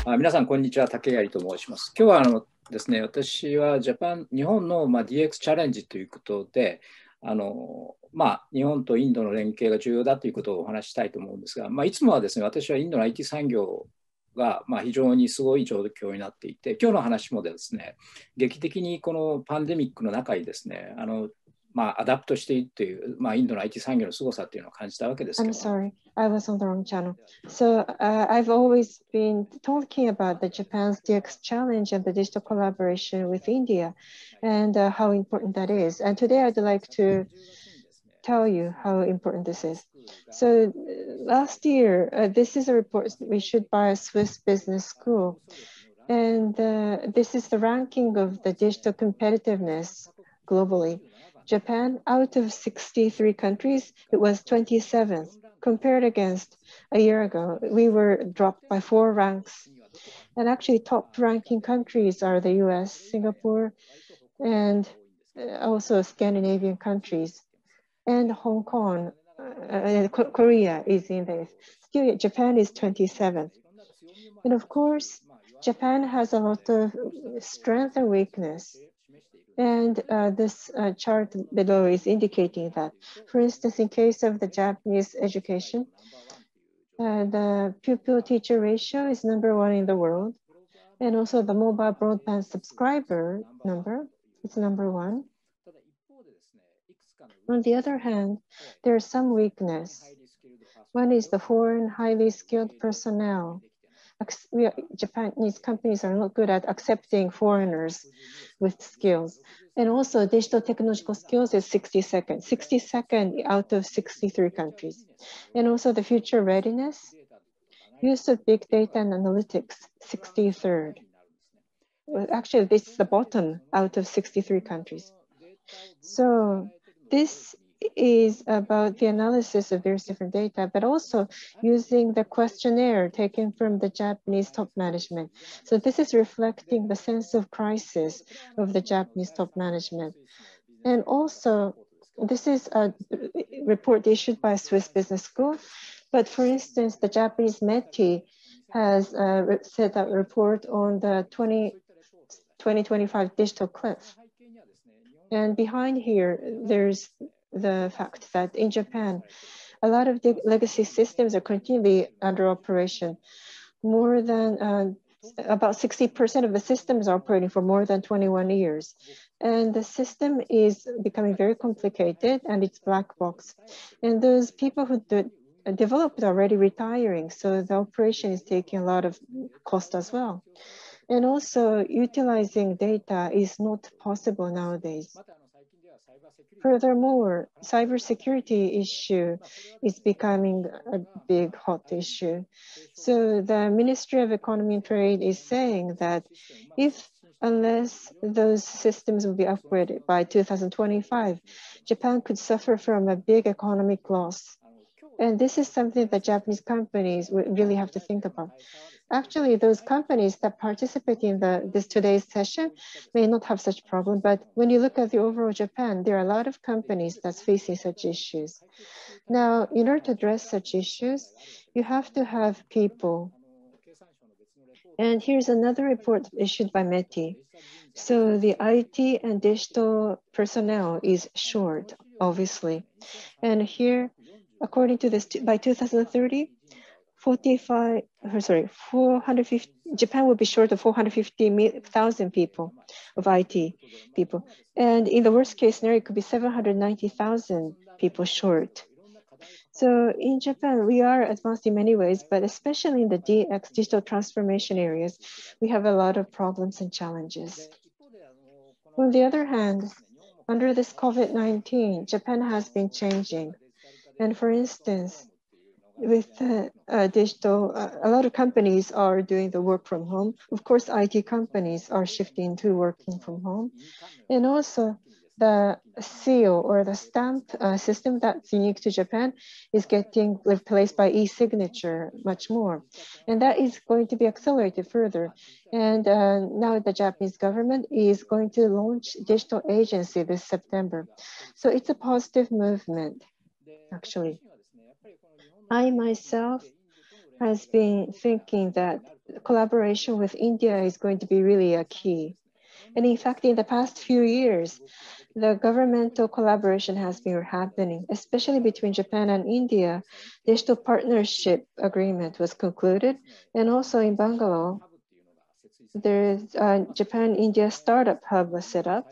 皆さん、こんにちは。竹槍と申します。今日はですね、私は日本のDX チャレンジということで、日本とインドの連携が重要だということをお話ししたいと思うんですが、いつもはですね、私はインドの IT 産業が非常にすごい状況になっていて、今日の話もですね、劇的にこのパンデミックの中にですね、アダプトしているという、インドの IT 産業の凄さというのを感じたわけですけ I'm ども。 sorry, I was on the wrong channel. So I've always been talking about the Japan's DX challenge and the digital collaboration with India and how important that is. And today I'd like to tell you how important this is. So last year, this is a report issued by a Swiss business school. And this is the ranking of the digital competitiveness globally. Japan, out of 63 countries, it was 27th. Compared against a year ago, we were dropped by 4 ranks. And actually, top ranking countries are the US, Singapore, and also Scandinavian countries. And Hong Kong, Korea is in this. Still, Japan is 27th. And of course, Japan has a lot of strength and weakness. And this chart below is indicating that. For instance, in case of the Japanese education, the pupil-teacher ratio is #1 in the world. And also the mobile broadband subscriber number is #1. On the other hand, there is some weakness. One is the foreign highly skilled personnel. Japanese companies are not good at accepting foreigners with skills. And also digital technological skills is 62nd out of 63 countries. And also the future readiness, use of big data and analytics, 63rd. Well, actually, this is the bottom out of 63 countries. So this is about the analysis of various different data, but also using the questionnaire taken from the Japanese top management. So this is reflecting the sense of crisis of the Japanese top management. And also, this is a report issued by a Swiss business school. But for instance, the Japanese METI has set a report on the 2025 digital cliff. And behind here, there's the fact that in Japan, a lot of the legacy systems are continually under operation. More than about 60% of the systems are operating for more than 21 years. And the system is becoming very complicated and it's black box. And those people who developed are already retiring. So the operation is taking a lot of cost as well. And also utilizing data is not possible nowadays. Furthermore, cybersecurity issue is becoming a big hot issue. So the Ministry of Economy and Trade is saying that unless those systems will be upgraded by 2025, Japan could suffer from a big economic loss. And this is something that Japanese companies would really have to think about. Actually, those companies that participate in today's session may not have such problem, but when you look at the overall Japan, there are a lot of companies that's facing such issues. Now, in order to address such issues, you have to have people. And here's another report issued by METI. So the IT and digital personnel is short, obviously. And here, according to this, by 2030, Japan will be short of 450,000 people of IT people. And in the worst case scenario, it could be 790,000 people short. So in Japan, we are advanced in many ways, but especially in the DX digital transformation areas, we have a lot of problems and challenges. On the other hand, under this COVID-19, Japan has been changing. And for instance, with digital, a lot of companies are doing the work from home. Of course, IT companies are shifting to working from home. And also the seal or the stamp system that's unique to Japan is getting replaced by e-signature much more. And that is going to be accelerated further. And now the Japanese government is going to launch digital agency this September. So it's a positive movement, actually. I myself has been thinking that collaboration with India is going to be really a key. And in fact, in the past few years, the governmental collaboration has been happening, especially between Japan and India. Digital partnership agreement was concluded. And also in Bangalore, there is a Japan-India Startup Hub was set up.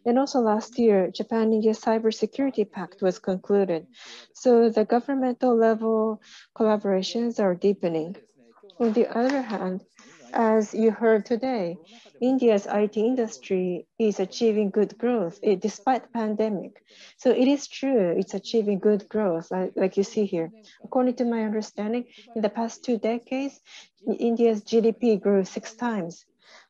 And also last year, Japan-India Cybersecurity Pact was concluded. So the governmental level collaborations are deepening. On the other hand, as you heard today, India's IT industry is achieving good growth despite the pandemic. So it is true, it's achieving good growth, like you see here. According to my understanding, in the past 2 decades, India's GDP grew 6 times,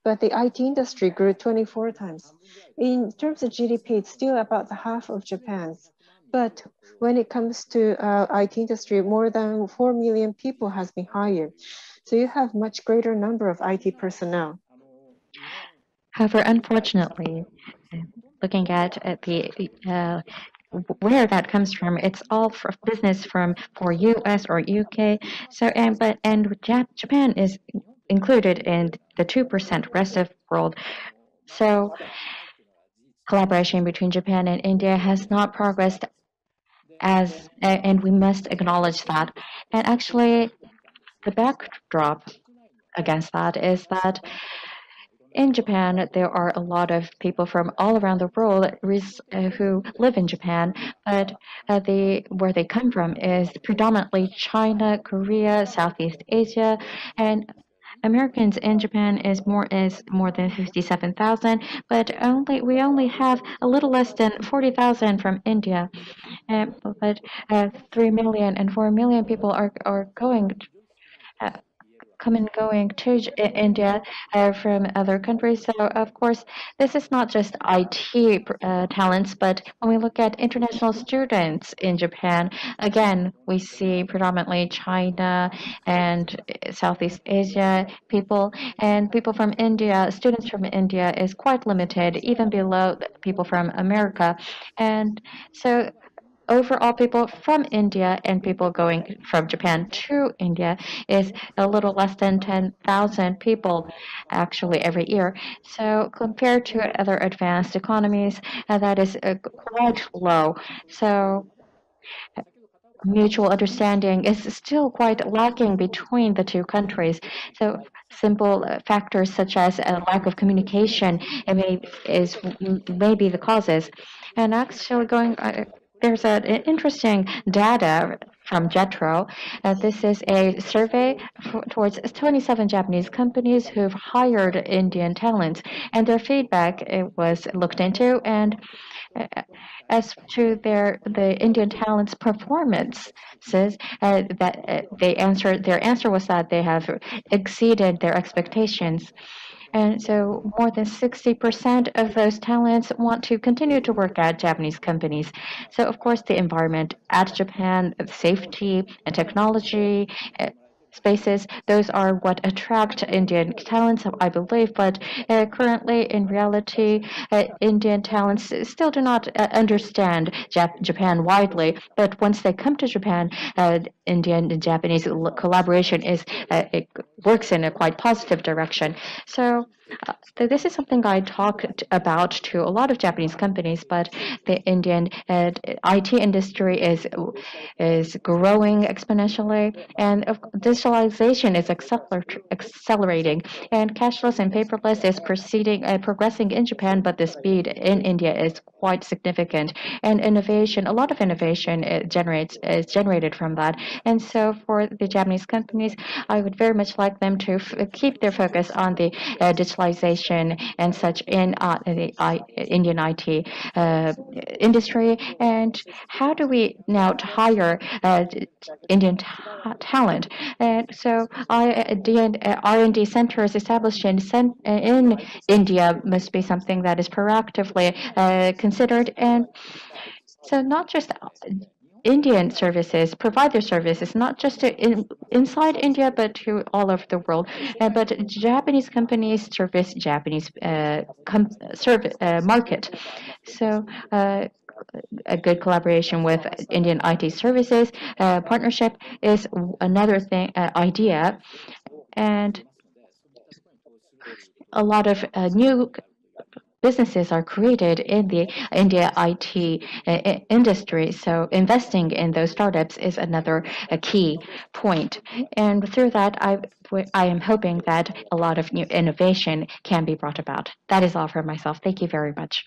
but the IT industry grew 24 times. In terms of GDP, it's still about the half of Japan's. But when it comes to IT industry, more than 4 million people has been hired. So you have much greater number of IT personnel. However, unfortunately, looking at where that comes from, it's all for business for US or UK. So Japan is included in the 2% rest of the world. So collaboration between Japan and India has not progressed and we must acknowledge that. And actually, the backdrop against that is that in Japan, there are a lot of people from all around the world who live in Japan, but where they come from is predominantly China, Korea, Southeast Asia, and Americans in Japan is more than 57,000, but we only have a little less than 40,000 from India, but 3 million and 4 million people are going. Uh, Come and going to India from other countries. So, of course, this is not just IT talents, but when we look at international students in Japan, again, we see predominantly China and Southeast Asia people, and people from India, students from India is quite limited, even below people from America. And so overall people from India and people going from Japan to India is a little less than 10,000 people actually every year. So compared to other advanced economies, that is quite low. So mutual understanding is still quite lacking between the two countries. So simple factors such as a lack of communication may be the causes. And actually there's an interesting data from JETRO. This is a survey towards 27 Japanese companies who've hired Indian talents, and their feedback was looked into. And as to the Indian talents' performance, says that their answer was that they have exceeded their expectations. And so more than 60% of those talents want to continue to work at Japanese companies. So of course the environment at Japan, safety and technology, spaces, those are what attract Indian talents, I believe. But currently, in reality, Indian talents still do not understand Japan widely. But once they come to Japan, Indian and Japanese collaboration it works in a quite positive direction. So this is something I talked about to a lot of Japanese companies, but the Indian IT industry is growing exponentially, and digitalization is accelerating, and cashless and paperless is progressing in Japan, but the speed in India is quite significant. And innovation, a lot of innovation is generated from that. And so for the Japanese companies, I would very much like them to keep their focus on the digitalization and such in the Indian IT industry. And how do we now hire Indian talent? And so R&D centers established in India must be something that is proactively considered. And so not just Indian services provide their services not just inside India but to all over the world. But Japanese companies service Japanese market. So a good collaboration with Indian IT services. Partnership is another thing, idea, and a lot of new businesses are created in the India IT industry. So investing in those startups is another key point. And through that, I am hoping that a lot of new innovation can be brought about. That is all for myself. Thank you very much.